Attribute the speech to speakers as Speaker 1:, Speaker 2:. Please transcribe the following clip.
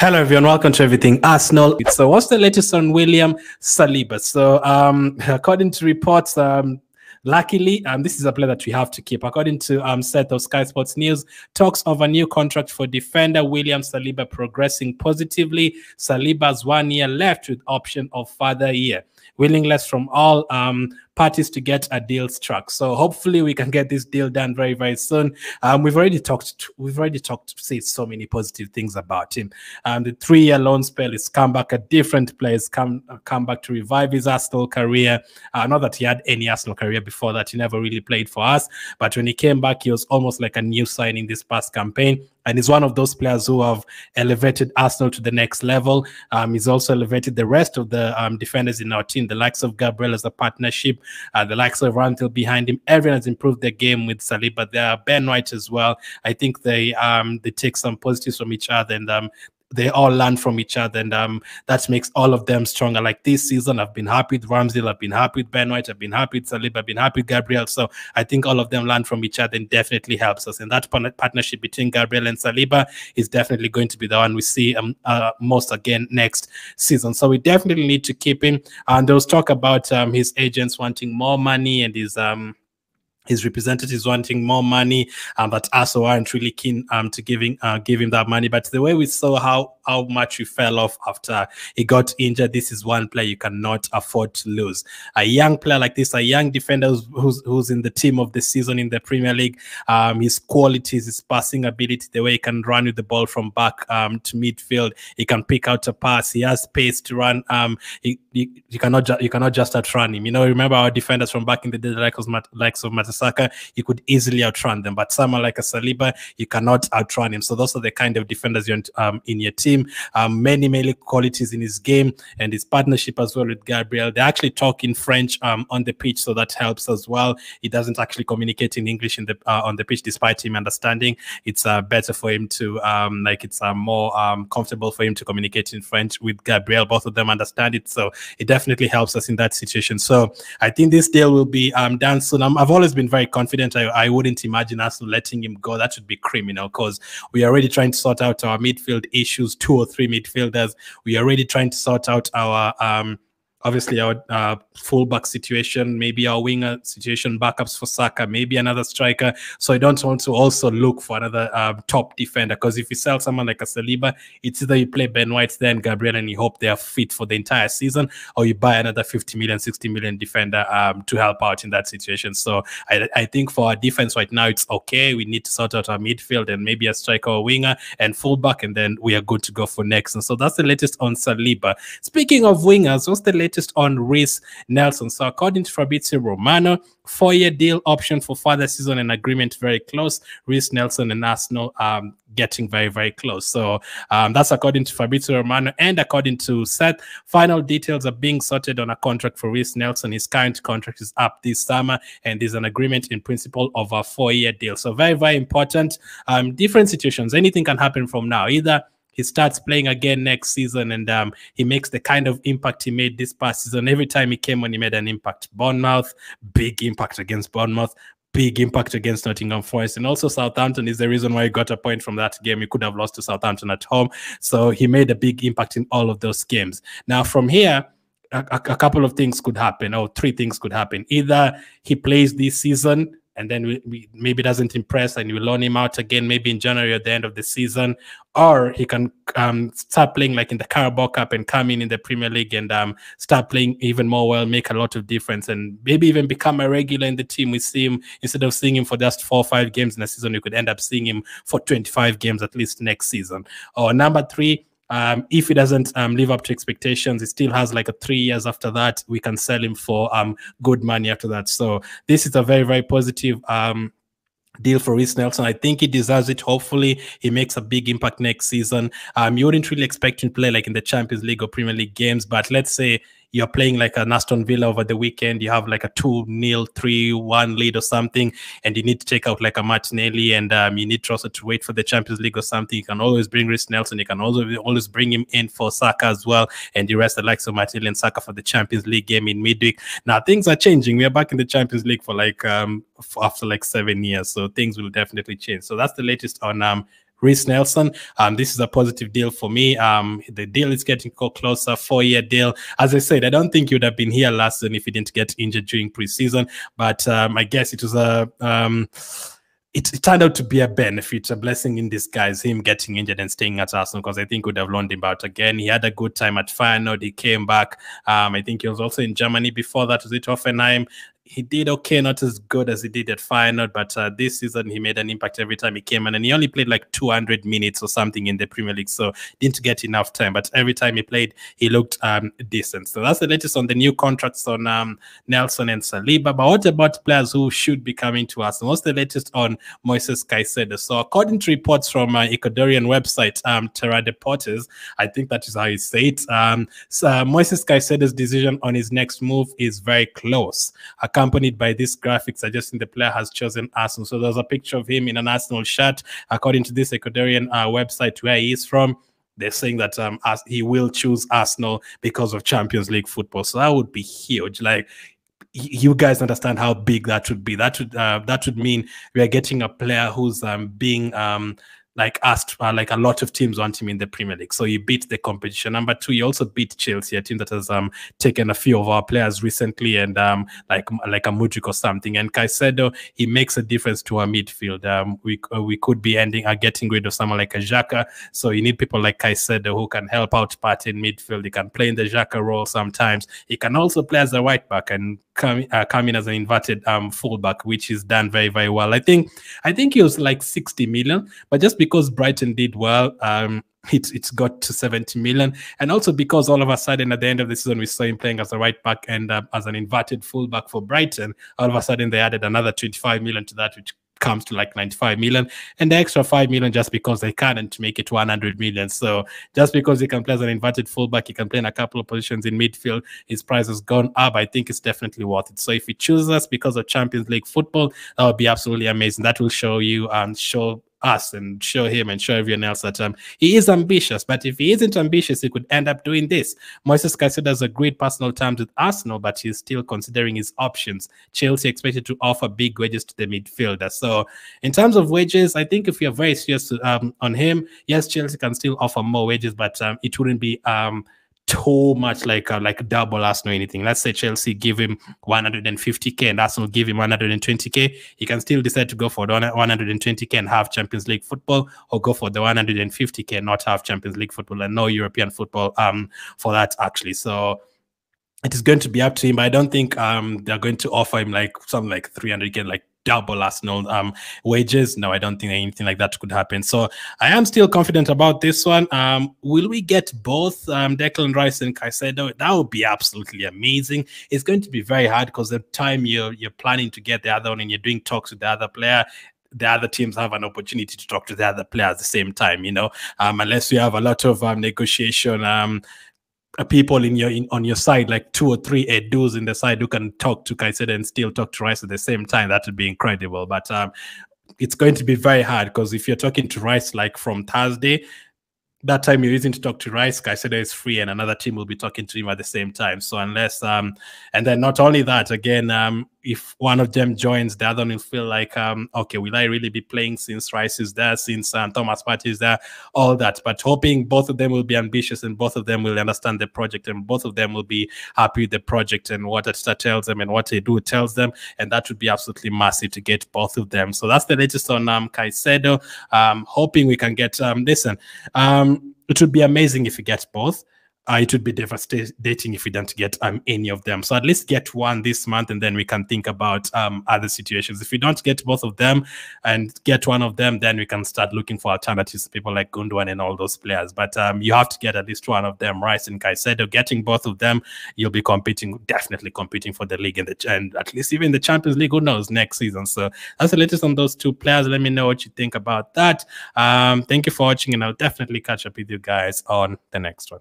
Speaker 1: Hello everyone, welcome to Everything Arsenal. So what's the latest on William Saliba? So according to reports, luckily, this is a player that we have to keep. According to set of Sky Sports News, talks of a new contract for defender William Saliba progressing positively. Saliba's 1 year left with option of further year. Willingness from all parties to get a deal struck. So hopefully we can get this deal done very, very soon. We've already said so many positive things about him. The 3-year loan spell, his comeback at different players, come back to revive his Arsenal career. Not that he had any Arsenal career before that, he never really played for us, but when he came back, he was almost like a new signing this past campaign. And he's one of those players who have elevated Arsenal to the next level. He's also elevated the rest of the defenders in our team, the likes of Gabriel as a partnership, the likes of Rantil behind him. Everyone has improved their game with Saliba. There are Ben White as well. I think they take some positives from each other, and they all learn from each other, and that makes all of them stronger. Like this season, I've been happy with Ramsdale, I've been happy with Ben White, I've been happy with Saliba, I've been happy with Gabriel. So I think all of them learn from each other and definitely helps us. And that partnership between Gabriel and Saliba is definitely going to be the one we see most again next season. So we definitely need to keep him. And there was talk about his agents wanting more money, and his representatives wanting more money, but also aren't really keen to give him that money. But the way we saw how much he fell off after he got injured, this is one player you cannot afford to lose. A young player like this, a young defender who's in the team of the season in the Premier League, his qualities, his passing ability, the way he can run with the ball from back to midfield, he can pick out a pass, he has pace to run. You cannot just outrun him. You know, remember our defenders from back in the day, the likes of Saka, you could easily outrun them, but someone like a Saliba, you cannot outrun him. So those are the kind of defenders you want in your team. Many qualities in his game and his partnership as well with Gabriel. They actually talk in French on the pitch, so that helps as well. He doesn't actually communicate in English on the pitch, despite him understanding. It's better for him to it's more comfortable for him to communicate in French with Gabriel. Both of them understand it, so it definitely helps us in that situation. So I think this deal will be done soon. I've always been very confident. I wouldn't imagine us letting him go. That would be criminal, because we are already trying to sort out our midfield issues, 2 or 3 midfielders. We are already trying to sort out our obviously our fullback situation, maybe our winger situation, backups for Saka, maybe another striker. So I don't want to also look for another top defender, because if you sell someone like a Saliba, it's either you play Ben White, then Gabriel, and you hope they are fit for the entire season, or you buy another 50 million, 60 million defender to help out in that situation. So I think for our defense right now, it's okay. We need to sort out our midfield and maybe a striker or winger and fullback, and then we are good to go for next. And so that's the latest on Saliba. Speaking of wingers, what's the latest on Reiss Nelson? So according to Fabrizio Romano, 4-year deal option for further season and agreement very close. Reiss Nelson and Arsenal getting very, very close. So that's according to Fabrizio Romano, and according to Seth, final details are being sorted on a contract for Reiss Nelson. His current contract is up this summer, and there's an agreement in principle of a 4-year deal. So very, very important. Different situations. Anything can happen from now. Either he starts playing again next season and he makes the kind of impact he made this past season. Every time he came on, he made an impact. Bournemouth, big impact against Bournemouth, big impact against Nottingham Forest, and also Southampton is the reason why he got a point from that game. He could have lost to Southampton at home. So he made a big impact in all of those games. Now from here, a couple of things could happen, or 3 things could happen. Either he plays this season and then we maybe doesn't impress and you loan him out again, maybe in January at the end of the season, or he can start playing like in the Carabao Cup and come in the Premier League and start playing even more well, make a lot of difference, and maybe even become a regular in the team. We see him, instead of seeing him for just 4 or 5 games in a season, you could end up seeing him for 25 games at least next season. Or number 3, if he doesn't live up to expectations, he still has like 3 years after that. We can sell him for good money after that. So this is a very, very positive deal for Reiss Nelson. I think he deserves it. Hopefully he makes a big impact next season. You wouldn't really expect him to play like in the Champions League or Premier League games, but let's say you're playing like an Aston Villa over the weekend, you have like a 2-0, 3-1 lead or something, and you need to take out like a Martinelli, and you need to also to wait for the Champions League or something. You can always bring Reiss Nelson. You can also always bring him in for Saka as well, and the rest, the likes of Martinelli and Saka for the Champions League game in midweek. Now things are changing. We are back in the Champions League for like after like 7 years, so things will definitely change. So that's the latest on Reece Nelson. This is a positive deal for me. The deal is getting closer, 4-year deal. As I said, I don't think he would have been here last season if he didn't get injured during preseason. But I guess it was it turned out to be a benefit, a blessing in disguise, him getting injured and staying at Arsenal, because I think would have loaned him out again. He had a good time at Feyenoord. He came back. I think he was also in Germany before that. Was it Hoffenheim? He did okay, not as good as he did at Feyenoord, but this season he made an impact every time he came in, and he only played like 200 minutes or something in the Premier League, so didn't get enough time. But every time he played, he looked decent. So that's the latest on the new contracts on Nelson and Saliba. But what about players who should be coming to us? And what's the latest on Moises Caicedo? So according to reports from Ecuadorian website Terra Deportes, I think that is how you say it, so, Moises Caicedo's decision on his next move is very close, accompanied by this graphic suggesting the player has chosen Arsenal. So there's a picture of him in an Arsenal shirt. According to this Ecuadorian website where he is from, they're saying that he will choose Arsenal because of Champions League football. So that would be huge. Like, you guys understand how big that would be. That would mean we are getting a player who's being like asked, like a lot of teams want him in the Premier League. So you beat the competition. Number two, you also beat Chelsea, a team that has taken a few of our players recently, and like a Mudryk or something. And Caicedo, he makes a difference to our midfield. We could be getting rid of someone like a Xhaka. So you need people like Caicedo who can help out Partey in midfield. He can play in the Xhaka role sometimes. He can also play as a right back and come in as an inverted fullback, which is done very, very well. I think he was like 60 million, but just because Brighton did well, it's got to 70 million. And also because all of a sudden at the end of the season, we saw him playing as a right back and as an inverted fullback for Brighton. All of a sudden, they added another 25 million to that, which comes to like 95 million, and the extra 5 million just because they can't make it 100 million. So just because he can play as an inverted fullback, he can play in a couple of positions in midfield, his price has gone up. I think it's definitely worth it. So if he chooses us because of Champions League football, that would be absolutely amazing. That will show you show us and show him and show everyone else that he is ambitious. But if he isn't ambitious, he could end up doing this. Moises Caicedo has agreed personal terms with Arsenal, but he's still considering his options. Chelsea expected to offer big wages to the midfielder. So in terms of wages, I think if you're very serious on him, yes, Chelsea can still offer more wages, but it wouldn't be too much like double Arsenal or anything. Let's say Chelsea give him 150k and Arsenal give him 120k. He can still decide to go for the 120k and have Champions League football, or go for the 150k and not have Champions League football and no European football for that actually. So it is going to be up to him. I don't think they're going to offer him like something like 300k, like double Arsenal wages. No, I don't think anything like that could happen. So I am still confident about this one. Will we get both Declan Rice and Caicedo? That would be absolutely amazing. It's going to be very hard because the time you're planning to get the other one and you're doing talks with the other player, the other teams have an opportunity to talk to the other player at the same time, you know, unless you have a lot of negotiation people on your side, like 2 or 3 Edus in the side who can talk to Caicedo and still talk to Rice at the same time. That would be incredible. But it's going to be very hard, because if you're talking to Rice like from Thursday, that time you're using to talk to Rice, Caicedo is free and another team will be talking to him at the same time. So unless and then not only that, again, if one of them joins, the other one will feel like, okay, will I really be playing since Rice is there, since Thomas Partey is there, all that. But hoping both of them will be ambitious and both of them will understand the project and both of them will be happy with the project and what Arteta tells them and what they do tells them. And that would be absolutely massive to get both of them. So that's the latest on Caicedo. Hoping we can get, listen, it would be amazing if we get both. It would be devastating if we don't get any of them. So at least get one this month, and then we can think about other situations. If we don't get both of them and get one of them, then we can start looking for alternatives, people like Gundogan and all those players. But you have to get at least one of them, Rice and Caicedo. Getting both of them, you'll be definitely competing for the league and at least even the Champions League, who knows, next season. So that's the latest on those two players. Let me know what you think about that. Thank you for watching, and I'll definitely catch up with you guys on the next one.